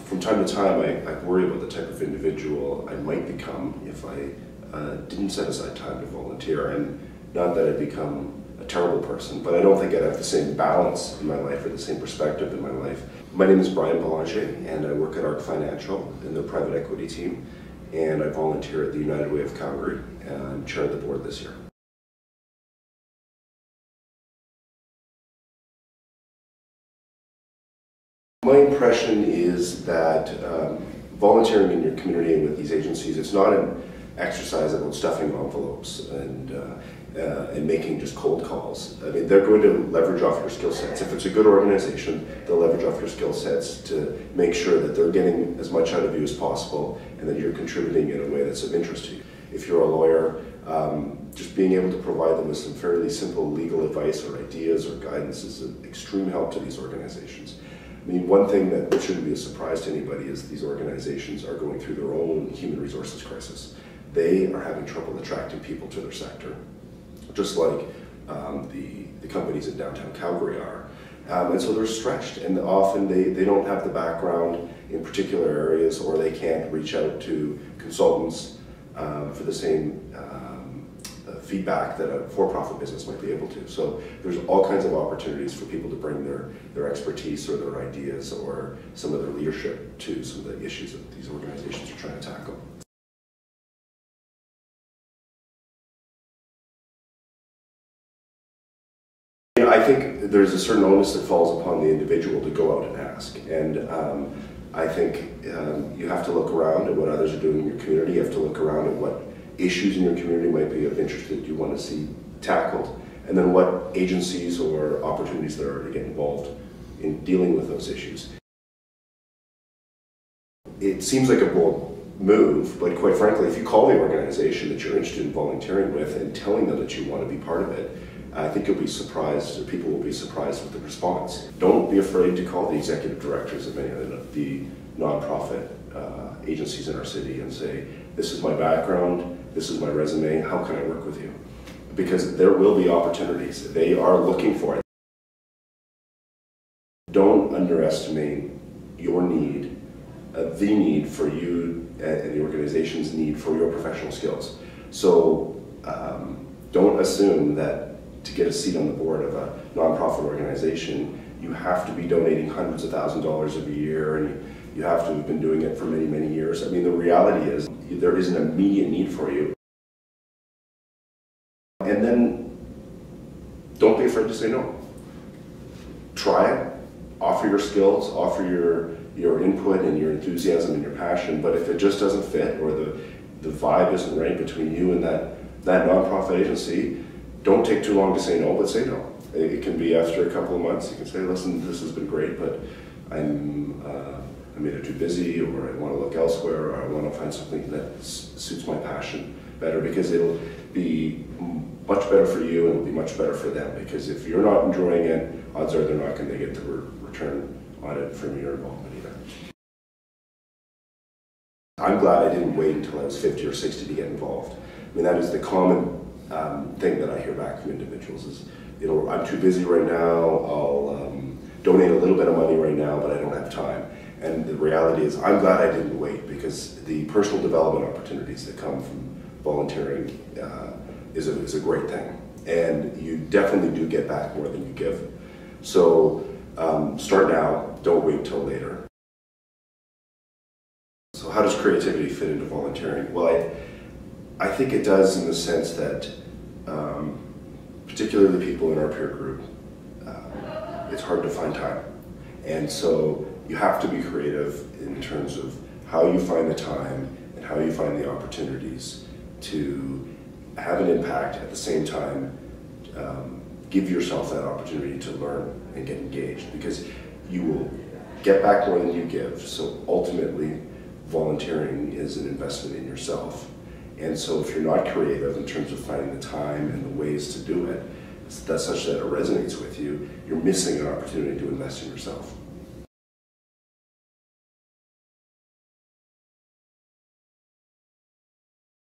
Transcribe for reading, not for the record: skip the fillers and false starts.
From time to time, I worry about the type of individual I might become if I didn't set aside time to volunteer. And not that I'd become a terrible person, but I don't think I'd have the same balance in my life or the same perspective in my life. My name is Boulanger, and I work at ARC Financial in the private equity team, and I volunteer at the United Way of Calgary, and I'm chair of the board this year. My impression is that volunteering in your community and with these agencies, it's not an exercise about stuffing envelopes and making just cold calls. I mean, they're going to leverage off your skill sets. If it's a good organization, they'll leverage off your skill sets to make sure that they're getting as much out of you as possible and that you're contributing in a way that's of interest to you. If you're a lawyer, just being able to provide them with some fairly simple legal advice or ideas or guidance is an extreme help to these organizations. I mean, one thing that shouldn't be a surprise to anybody is these organizations are going through their own human resources crisis. They are having trouble attracting people to their sector, just like the companies in downtown Calgary are. And so they're stretched, and often they don't have the background in particular areas, or they can't reach out to consultants for the same feedback that a for-profit business might be able to. So there's all kinds of opportunities for people to bring their expertise or their ideas or some of their leadership to some of the issues that these organizations are trying to tackle. I think there's a certain onus that falls upon the individual to go out and ask. And I think you have to look around at what others are doing in your community. You have to look around at what issues in your community might be of interest that you want to see tackled, and then what agencies or opportunities there are to get involved in dealing with those issues. It seems like a bold move, but quite frankly, if you call the organization that you're interested in volunteering with and telling them that you want to be part of it, I think you'll be surprised, or people will be surprised with the response. Don't be afraid to call the executive directors of many of the nonprofit agencies in our city and say, this is my background, this is my resume, how can I work with you? Because there will be opportunities. They are looking for it. Don't underestimate your need, the need for you and the organization's need for your professional skills. So don't assume that to get a seat on the board of a nonprofit organization, you have to be donating hundreds of thousands of dollars a year, and you have to have been doing it for many, many years. I mean, the reality is there is an immediate need for you. And then don't be afraid to say no. Try it, offer your skills, offer your input and your enthusiasm and your passion, but if it just doesn't fit or the vibe isn't right between you and that nonprofit agency, don't take too long to say no, but say no. It can be after a couple of months. You can say, listen, this has been great, but I'm either too busy, or I want to look elsewhere, or I want to find something that suits my passion better, because it'll be much better for you and it'll be much better for them, because if you're not enjoying it, odds are they're not going to get the return on it from your involvement either. I'm glad I didn't wait until I was 50 or 60 to get involved. I mean, that is the common thing that I hear back from individuals is, you know, I'm too busy right now, I'll donate a little bit of money right now, but I don't have time. And the reality is, I'm glad I didn't wait, because the personal development opportunities that come from volunteering is a great thing. And you definitely do get back more than you give. So start now, don't wait till later. So how does creativity fit into volunteering? Well, I think it does in the sense that particularly the people in our peer group, it's hard to find time. And so you have to be creative in terms of how you find the time and how you find the opportunities to have an impact, at the same time give yourself that opportunity to learn and get engaged, because you will get back more than you give. So ultimately, volunteering is an investment in yourself. And so if you're not creative in terms of finding the time and the ways to do it, that's such that it resonates with you, you're missing an opportunity to invest in yourself.